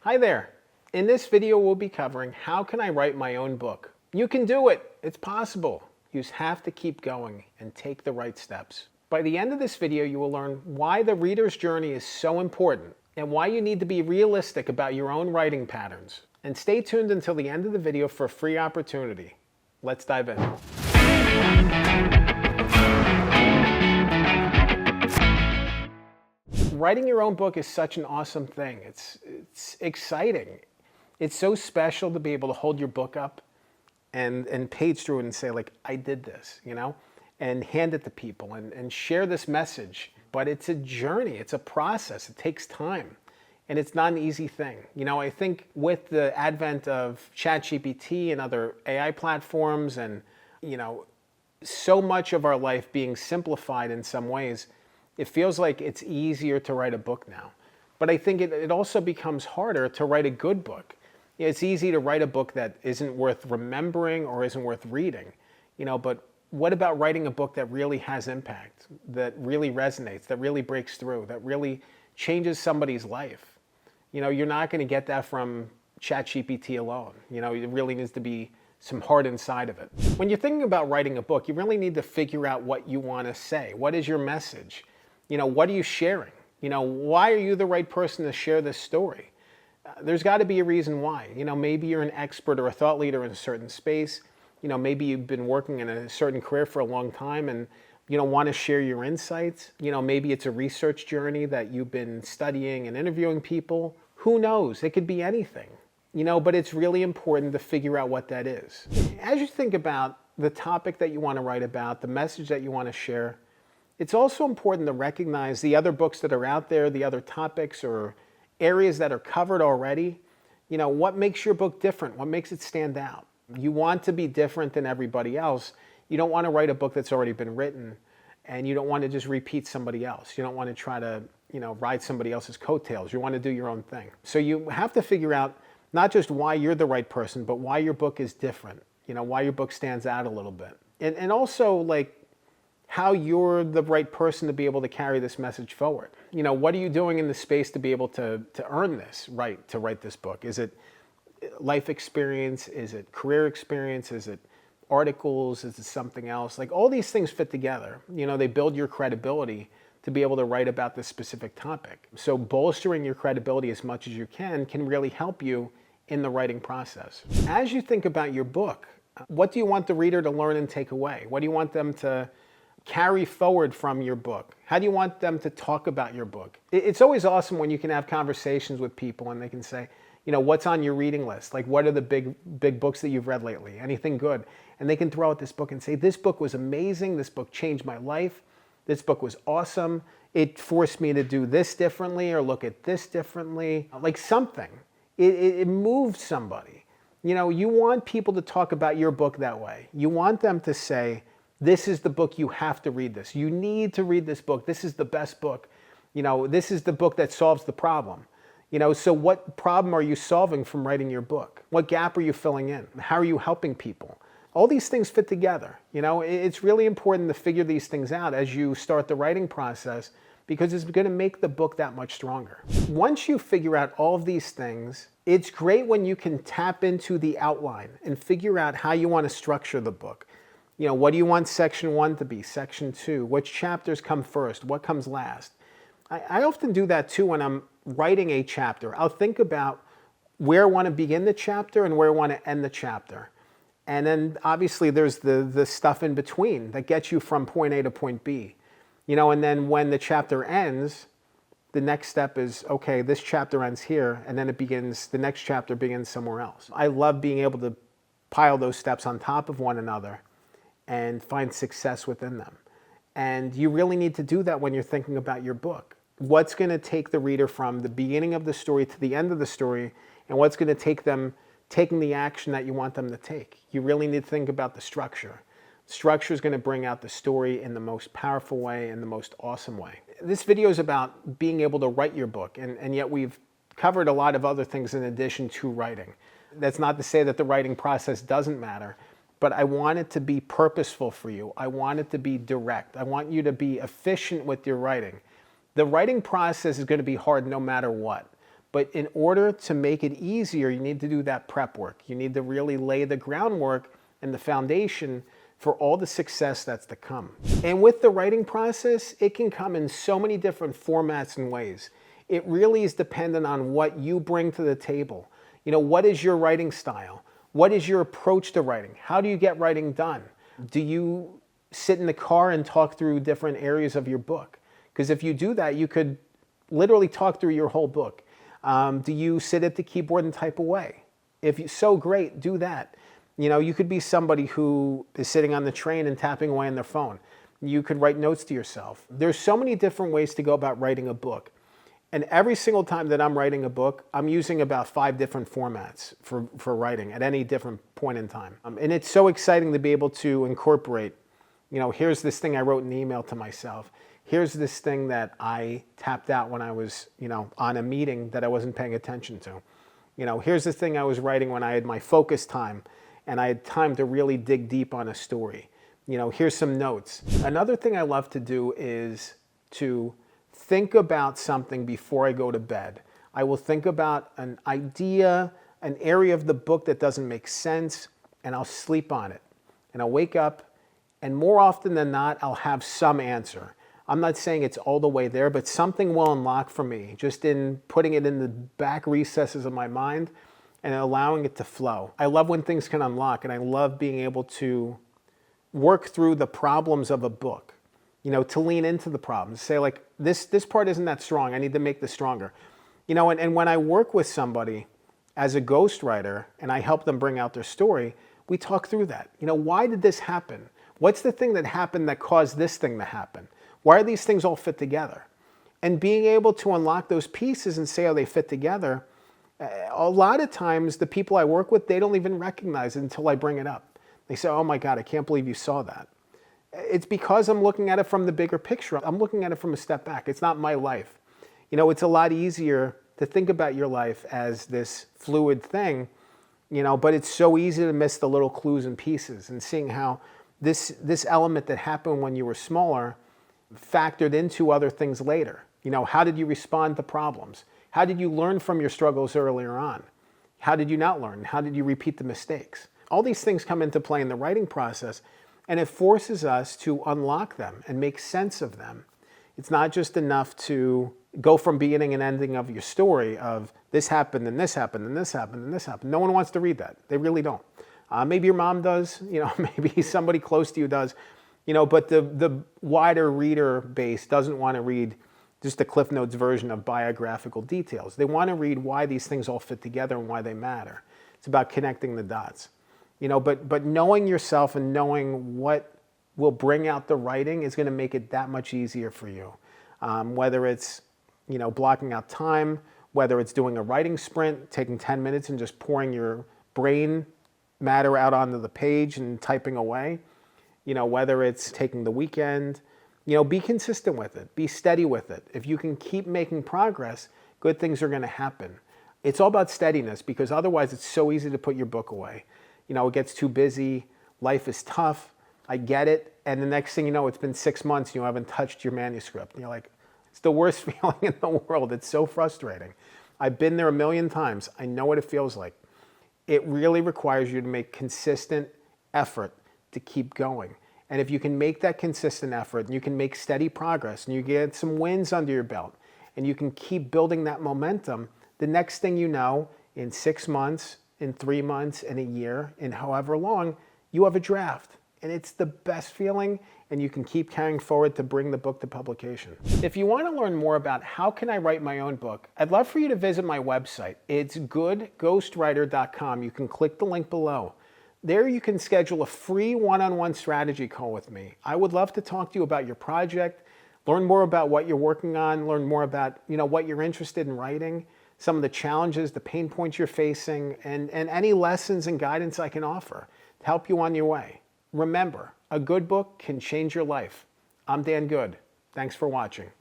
Hi there. In this video, we'll be covering how can I write my own book. You can do it. It's possible. You just have to keep going and take the right steps. By the end of this video, you will learn why the reader's journey is so important and why you need to be realistic about your own writing patterns. And stay tuned until the end of the video for a free opportunity. Let's dive in. Writing your own book is such an awesome thing. It's exciting. It's so special to be able to hold your book up and page through it and say, like, I did this, you know, and hand it to people and share this message. But it's a journey. It's a process. It takes time. And it's not an easy thing. You know, I think with the advent of ChatGPT and other AI platforms and, you know, so much of our life being simplified in some ways, it feels like it's easier to write a book now. But I think it also becomes harder to write a good book. You know, it's easy to write a book that isn't worth remembering or isn't worth reading, you know, but what about writing a book that really has impact, that really resonates, that really breaks through, that really changes somebody's life? You know, you're not going to get that from ChatGPT alone. You know, it really needs to be some heart inside of it. When you're thinking about writing a book, you really need to figure out what you want to say. What is your message? You know, what are you sharing? You know, why are you the right person to share this story? There's got to be a reason why. You know, maybe you're an expert or a thought leader in a certain space. You know, maybe you've been working in a certain career for a long time and, you know, want to share your insights. You know, maybe it's a research journey that you've been studying and interviewing people. Who knows? It could be anything, you know, but it's really important to figure out what that is. As you think about the topic that you want to write about, the message that you want to share, it's also important to recognize the other books that are out there, the other topics or areas that are covered already. You know, what makes your book different? What makes it stand out? You want to be different than everybody else. You don't want to write a book that's already been written, and you don't want to just repeat somebody else. You don't want to try to, you know, ride somebody else's coattails. You want to do your own thing. So you have to figure out not just why you're the right person, but why your book is different. You know, why your book stands out a little bit. And also, like, how you're the right person to be able to carry this message forward. You know, what are you doing in the space to be able to earn this right to write this book? Is it life experience? Is it career experience? Is it articles? Is it something else? Like, all these things fit together. You know, they build your credibility to be able to write about this specific topic. So bolstering your credibility as much as you can really help you in the writing process. As you think about your book, what do you want the reader to learn and take away? What do you want them to carry forward from your book? How do you want them to talk about your book? It's always awesome when you can have conversations with people and they can say, you know, what's on your reading list? Like, what are the big books that you've read lately? Anything good? And they can throw out this book and say, this book was amazing. This book changed my life. This book was awesome. It forced me to do this differently or look at this differently. Like something. It moved somebody. You know, you want people to talk about your book that way. You want them to say, this is the book, you have to read this. You need to read this book. This is the best book. You know, this is the book that solves the problem. You know, so what problem are you solving from writing your book? What gap are you filling in? How are you helping people? All these things fit together. You know, it's really important to figure these things out as you start the writing process because it's going to make the book that much stronger. Once you figure out all of these things, it's great when you can tap into the outline and figure out how you want to structure the book. You know, what do you want section 1 to be, section 2? Which chapters come first? What comes last? I often do that too when I'm writing a chapter. I'll think about where I want to begin the chapter and where I want to end the chapter. And then obviously there's the stuff in between that gets you from point A to point B. You know, and then when the chapter ends, the next step is, okay, this chapter ends here, and then it begins, the next chapter begins somewhere else. I love being able to pile those steps on top of one another and find success within them. And you really need to do that when you're thinking about your book. What's going to take the reader from the beginning of the story to the end of the story, and what's going to take them taking the action that you want them to take? You really need to think about the structure. Structure is going to bring out the story in the most powerful way, in the most awesome way. This video is about being able to write your book, and yet we've covered a lot of other things in addition to writing. That's not to say that the writing process doesn't matter, but I want it to be purposeful for you. I want it to be direct. I want you to be efficient with your writing. The writing process is going to be hard no matter what. But in order to make it easier, you need to do that prep work. You need to really lay the groundwork and the foundation for all the success that's to come. And with the writing process, it can come in so many different formats and ways. It really is dependent on what you bring to the table. What is your writing style? What is your approach to writing? How do you get writing done? Do you sit in the car and talk through different areas of your book? Because if you do that, you could literally talk through your whole book. Do you sit at the keyboard and type away? If you so great, do that. You could be somebody who is sitting on the train and tapping away on their phone. You could write notes to yourself. There's so many different ways to go about writing a book. And every single time that I'm writing a book, I'm using about 5 different formats for writing at any different point in time. And it's so exciting to be able to incorporate, here's this thing I wrote in an email to myself. Here's this thing that I tapped out when I was, on a meeting that I wasn't paying attention to. Here's the thing I was writing when I had my focus time and I had time to really dig deep on a story. Here's some notes. Another thing I love to do is to think about something before I go to bed. I will think about an idea, an area of the book that doesn't make sense, and I'll sleep on it. And I'll wake up, and more often than not, I'll have some answer. I'm not saying it's all the way there, but something will unlock for me just in putting it in the back recesses of my mind and allowing it to flow. I love when things can unlock, and I love being able to work through the problems of a book, to lean into the problems, say like, this part isn't that strong, I need to make this stronger. And when I work with somebody as a ghostwriter and I help them bring out their story, we talk through that. Why did this happen? What's the thing that happened that caused this thing to happen? Why are these things all fit together? And being able to unlock those pieces and say how they fit together, a lot of times the people I work with, they don't even recognize it until I bring it up. They say, oh my God, I can't believe you saw that. It's because I'm looking at it from the bigger picture. I'm looking at it from a step back. It's not my life. It's a lot easier to think about your life as this fluid thing, but it's so easy to miss the little clues and pieces and seeing how this element that happened when you were smaller factored into other things later. How did you respond to problems? How did you learn from your struggles earlier on? How did you not learn? How did you repeat the mistakes? All these things come into play in the writing process, and it forces us to unlock them and make sense of them. It's not just enough to go from beginning and ending of your story of this happened and this happened and this happened and this happened. No one wants to read that. They really don't. Maybe your mom does, maybe somebody close to you does, but the wider reader base doesn't want to read just the Cliff Notes version of biographical details. They want to read why these things all fit together and why they matter. It's about connecting the dots. But knowing yourself and knowing what will bring out the writing is going to make it that much easier for you. Whether it's, blocking out time, whether it's doing a writing sprint, taking 10 minutes and just pouring your brain matter out onto the page and typing away, whether it's taking the weekend, be consistent with it, be steady with it. If you can keep making progress, good things are going to happen. It's all about steadiness because otherwise it's so easy to put your book away. It gets too busy, life is tough, I get it, and the next thing you know, it's been 6 months and you haven't touched your manuscript. And you're like, it's the worst feeling in the world. It's so frustrating. I've been there a million times. I know what it feels like. It really requires you to make consistent effort to keep going. And if you can make that consistent effort and you can make steady progress and you get some wins under your belt and you can keep building that momentum, the next thing you know, in 6 months, in 3 months, in a year, in however long, you have a draft. And it's the best feeling, and you can keep carrying forward to bring the book to publication. If you want to learn more about how can I write my own book, I'd love for you to visit my website. It's goodghostwriter.com. You can click the link below. There you can schedule a free one-on-one strategy call with me. I would love to talk to you about your project, learn more about what you're working on, learn more about what you're interested in writing, some of the challenges, the pain points you're facing, and any lessons and guidance I can offer to help you on your way. Remember, a good book can change your life. I'm Dan Good. Thanks for watching.